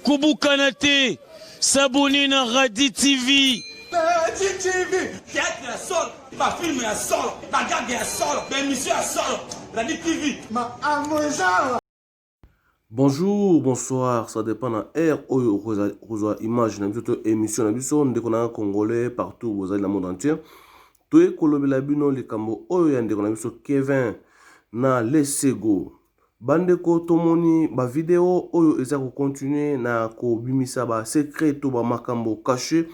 Koubou Kanate, s'abonner na Radi TV. Radi TV, théâtre à sol, ma film à sol, ma gag à sol, ma émission à sol, Radi TV. Bonjour, bonsoir, ça dépend de l'air où vous avez image, émission, on congolais partout, vous avez le monde entier. Tout est colobé bino le cambo oyo Kevin na lesego. Bandeko tomoni ba vidéo oyo eza ko continuer na ko bimisa ba secret to ba makambo caché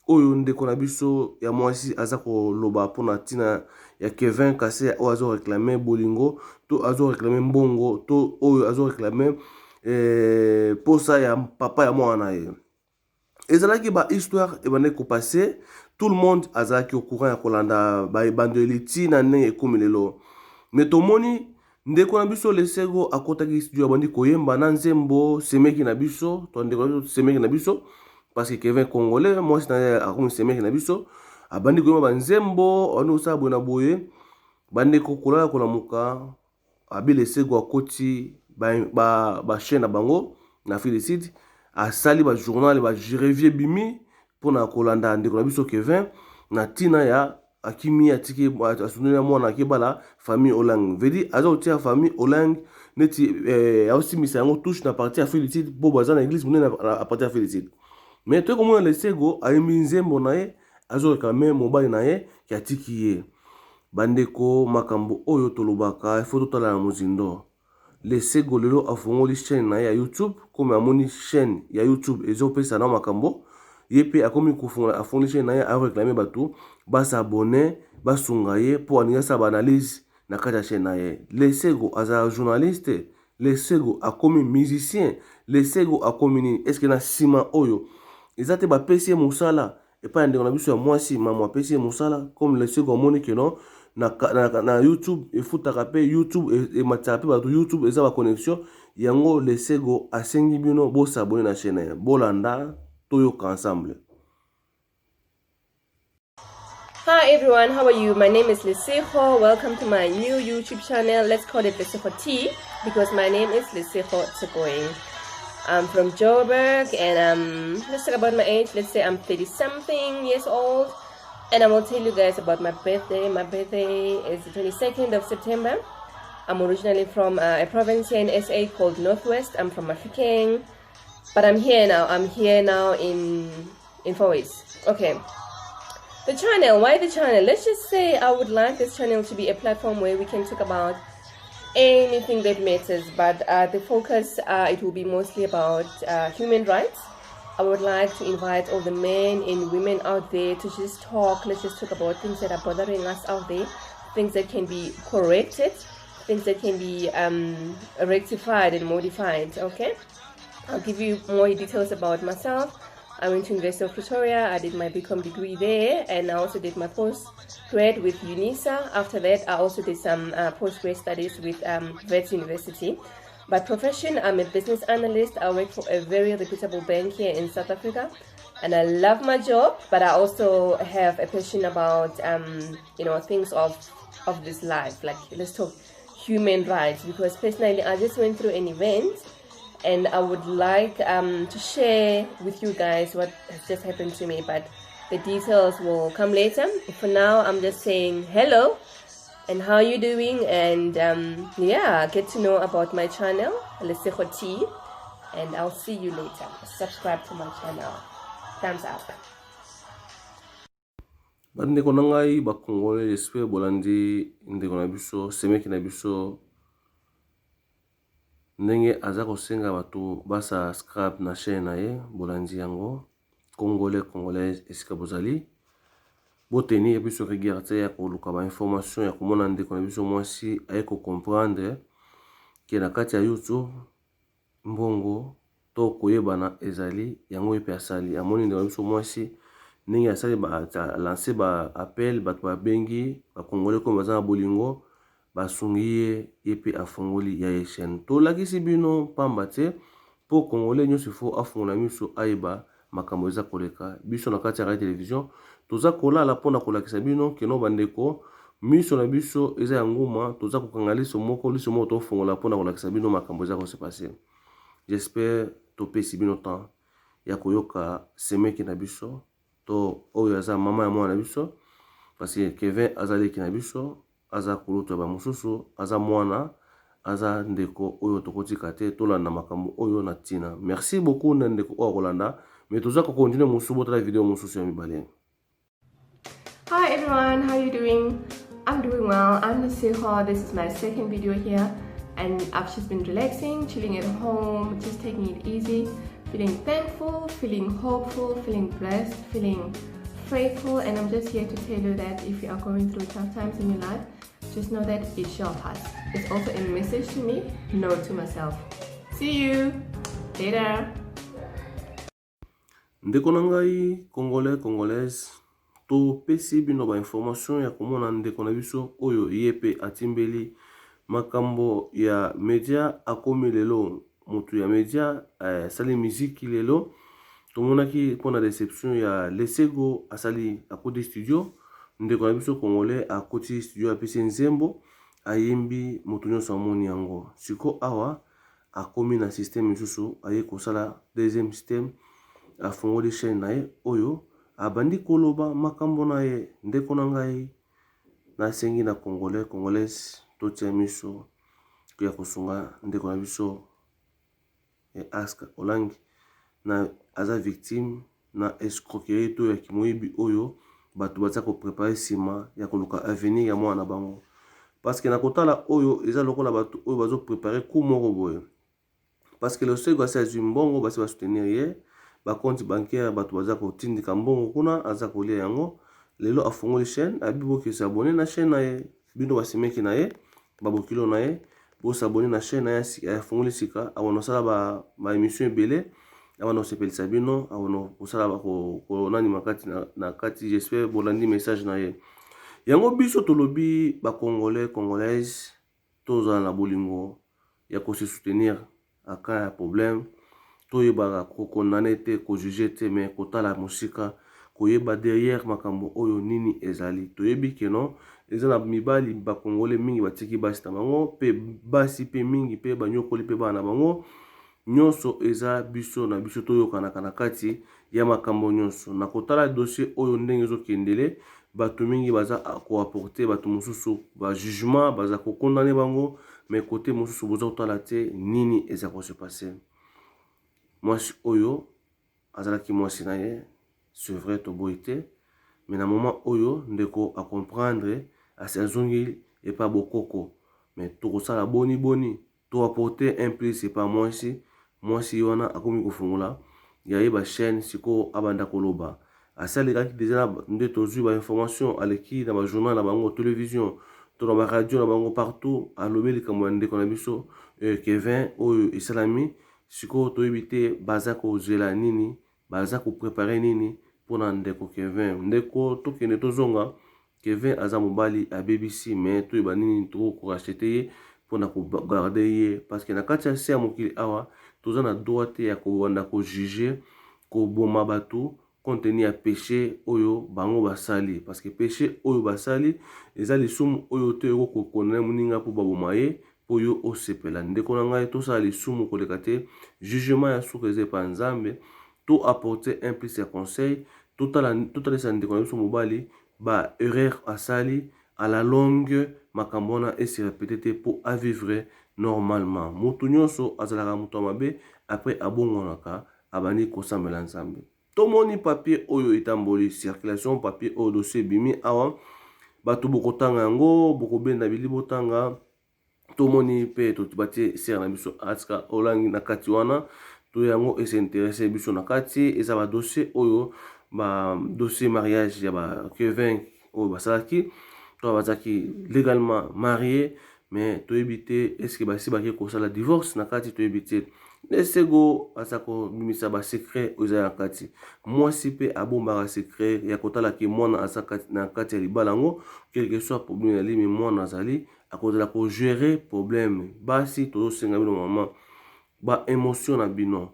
oyo ndeko na biso ya mwasi aza ko loba pona tina ya Kevin kase o azo réclamer bolingo to azo réclamer mbongo to oyo azo réclamer posa ya papa ya mwana ye. Ezalaki ba histoire e bande ko passer, tout le monde azalaki au courant ya kolanda ba bandeliti na ne ekomilelo. Mais tomoni ndeko na biso lesego akotaki studio bandi koyemba na nzembo semeki na biso, to ndeko na biso semeki na biso parce que Kevin congolais moi c'est akomi semeki na biso abandi koyemba ba nzembo ono sa bona boye bande kokola kolamuka abi lesego akoti ba chaîne na bango na Félicite asali ba journal ba Jérévier Bimi pona kolanda ndeko na biso Kevin na tina ya akimi atiki asununa mwana akibala famille Olang vedi azo tia famille Olang neti aussi misa yango touche na partie à Félicite bo baza na église munene na partie à Félicite mais to komona lesego ayemi nzembo na ye azo quand même mobile na ye ki atiki ye bandeko makambo oyo tolobaka il faut totala na mozindo. Lesego lelo afungoli chaîne na ya YouTube comme amoni chaîne ya YouTube ezopesa na makambo yepe akomi kufunga afungoli chaîne na ya a réclamer bato basa abonné basunga ye pour aninga ba analyse na kata chaîne na ye. Lesego aza journaliste, lesego akomi musicien, lesego akomi ni est-ce que na sima oyo ezate ba pesi musala et pas ndeko na biso ya mwasi mama pesi musala comme lesego amoni que non na YouTube efutaka pe YouTube et matapa ba YouTube eza ba connexion yango lesego asengi bino bo s'abonner na chaîne bolanda toyoka ensemble. Hi everyone, how are you? My name is Lesego. Welcome to my new YouTube channel. Let's call it Lesego T because my name is Lesego Tsegoing. I'm from Joburg and let's talk about my age. Let's say I'm 30 something years old. And I will tell you guys about my birthday. My birthday is the 22nd of September. I'm originally from a province here in SA called Northwest. I'm from African, but I'm here now. I'm here now in Fourways. Okay. The channel. Why the channel? Let's just say I would like this channel to be a platform where we can talk about anything that matters. But the focus, it will be mostly about human rights. I would like to invite all the men and women out there to just talk. Let's just talk about things that are bothering us out there, things that can be corrected, things that can be rectified and modified, okay? I'll give you more details about myself. I went to University of Pretoria. I did my BCom degree there, and I also did my postgrad with UNISA. After that, I also did some postgrad studies with Wits University. By profession, I'm a business analyst. I work for a very reputable bank here in South Africa, and I love my job. But I also have a passion about, things of this life. Like, let's talk human rights, because personally, I just went through an event, and I would like to share with you guys what has just happened to me. But the details will come later. For now, I'm just saying hello. And how you doing? And get to know about my channel, Lesego T, and I'll see you later. Subscribe to my channel. Thumbs up. Bandeko na ngai ba Congolais j'espère bolandi ndeko na biso semeki na biso ndenge aza kosenga bato basa subscribe na chaîne na ye bolandi yango Congolais esika bozali boteni ya biso regarder ya koluka ba information ya komona ndeko na biso mwasi aye ko comprendre ke na kati ya YouTube mbongo to koyebana ezali yango epe asali amoni ndeko na biso mwasi ndenge asali ba lancer ba appel bato ba bengi ba Congolais comme baza na bolingo basungi epe afongoli ya chaîne to lakisi bino pamba te po Congolais nyoso fo afongola miso aiba makambo eza koleka biso na kati ya radio télévision toza kolala pona kolakisa bino keno bandeko miso na biso eza ya nguma toza kokanga liso moko tofongola mpona kolakisa bino makambo eza kose passer. J'espère topesi bino temps ya koyoka semeki na biso to oyo aza mama ya mwana na biso parce que Kevin azaleki na biso aza kulutu ya bamosusu aza mwana aza ndeko oyo tokotika te tolanda makambo oyo na ntina. Merci beaucoup na ndeko oyo akolanda mais toza kokontinue mosusu botala video mosusu ya mibale. Hi everyone, how are you doing? I'm doing well. I'm Nasiha. This is my second video here and I've just been relaxing, chilling at home, just taking it easy, feeling thankful, feeling hopeful, feeling blessed, feeling faithful, and I'm just here to tell you that if you are going through tough times in your life, just know that it shall pass. It's also a message to me, no to myself. See you later. Ndeko na ngai congolais congolaise topesi bino ba information ya komona ndeko na biso oyo yepe atimbeli makambo ya media akomi lelo mutu ya media sali muziki lelo tomonaki pona reception ya Lesego asali akoti studio ndeko na biso congolais akoti studio apesi nzembo ayembi mutu nyonso amoni yango siko awa akomi na système misusu aye kosala deuxième système afongoli chaîne na ye oyo abandi koloba makambo na ye ndeko na ngai nasengi na congolais congolaise totia miso ya kosunga ndeko na biso Aska Olangi na aza victime na escroquerie to ya kimoyibi oyo bato baza koprepare nsima ya koluka avenir ya mwana na bango parce que na kotala oyo eza lokola bato oyo bazo prepare coup moko boye parce que Lesego asi azwi mbongo basi basoutenir ye bakonti bancaire bato baza kotindika mbongo kuna aza kolia yango lelo afongoli chaîne abibokisa abone na chaîne na ye bino basemeki na ye babokilo na ye bosabone na chaîne na ye afongoli sika awana osala ba émission ebele awana osepelisa bino awana osala konani makati na kati j'espère bolandi message na ye yango biso tolobi bacongolais congolaise tozala na bolingo ya kose soutenir aka ya problème toyebaka kokondane te kojuge te mais kotala mosika koyeba derrière makambo oyo nini ezali toyebi keno eza na mibali bakongole mingi batiki basi na bango pe basi pe mingi pe banyokoli pe bana bango nyonso eza biso na biso toyokanaka na kati ya makambo nyonso na kotala dossier oyo ndenge ezokendele bato mingi baza koaporte bato mosusu ba jugement baza kokondane bango mais kote mosusu boza kotala te nini eza kose passer. Mwasi oyo azalaki mwasi na ye c'est vrai toboyi te mais na moment oyo ndeko a comprendre asi azongi epa bokoko mais tokosala boni to apporter un plus epa mwasi wana akomi kofungola yayeba chaîne siko abanda koloba asalekaki deja nde tozwi ba information aleki na ba journal na bango télévision to na ba radio na bango partout alobi likambo ya ndeko na biso Kevin oyo esalami siko toyebi te baza kozela nini baza koprepare nini mpona ndeko Kevin ndeko tokende tozonga Kevin aza mobali abebisi mais toyeba nini tokorachete ye mpona kogarde ye parce que na kati ya se ya mokili awa toza na droit te ya kobanda kojuge koboma bato kontenu ya péché oyo bango basali parce que péché oyo basali eza lisumu oyo te okokondana moninga mpo baboma ye po yo osepela ndeko na ngai tosala lisumu koleka te jugement ya suka eza epa nzambe to apporter un plus ya conseil totalisa ndeko na biso mobali ba erreur asali à la longue makambo wana esi répété te po avivre normalement motu nyonso azalaka moto ya mabe après abongonaka abandi kosambela nzambe tomoni papier oyo etamboli circulation papier oyo dossier bimi awa bato bokotanga yango bokobenda bili botanga tomoni pe tobatie ser na biso Aska Olangi na kati wana to yango ese intéressé biso na kati eza ba dossier oyo ba dossier mariage ya ba Kevin oyo basalaki to bazaki légalement marié mais toyebi te est-ce que basi baki kosala divorce na kati toyebi te Lesego aza komimisa ba secret oyo eza na kati mwasi pe abombaka secret ya kotalaki mwana aza na kati ya libala yango quel que soit problème ya limi mwana azali akozala kogere problème basi tozosenga bino mama ba émotion na bino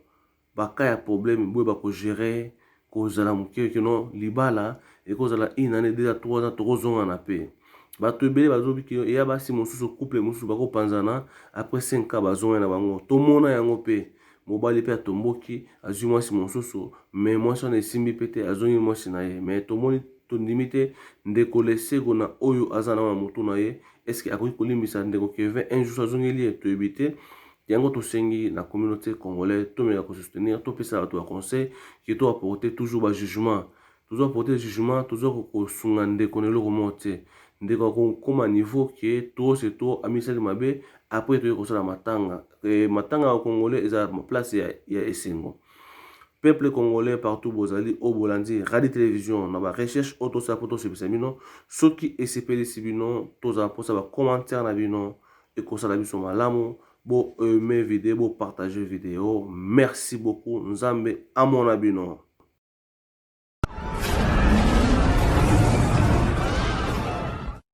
baka ya problème boye bakogere kozala moke keno libala ekozala 1 année 2 à 3 ans tokozonga na pe bato ebele bazobiki eya basi mosusu couple mosusu bakopanzana après 5 ans bazonga na bango tomona yango mpe mobali mpe atomboki azwi mwasi mosusu me mwasi wana esimbi mpe te azongi mwasi na ye me tomoni tondimi te ndeko lesego na oyo aza na motu na ye eske akoki kolimbisa ndeko Kevin un jour azongeli ye toyebi te yango tosengi na communauté congolais tomeka kosoutenir topesa bato ya conseil ke to apporter toujours bajugement toujours apporter jugement toujours kosunga ndeko na eloko moko te ndeko akokoma niveau ke to se to amisali mabe après toyei kosala matanga matanga ya congolais eza place ya esengo peuple congolais partout bozali o bolandi radio télévision na ba recherche auto sa poto sepesa bino soki esepelisi bino tozala posa ba commentaire na bino ekosala biso malamu bo aimer vidéo bo partager vidéo merci beaucoup nzambe amona bino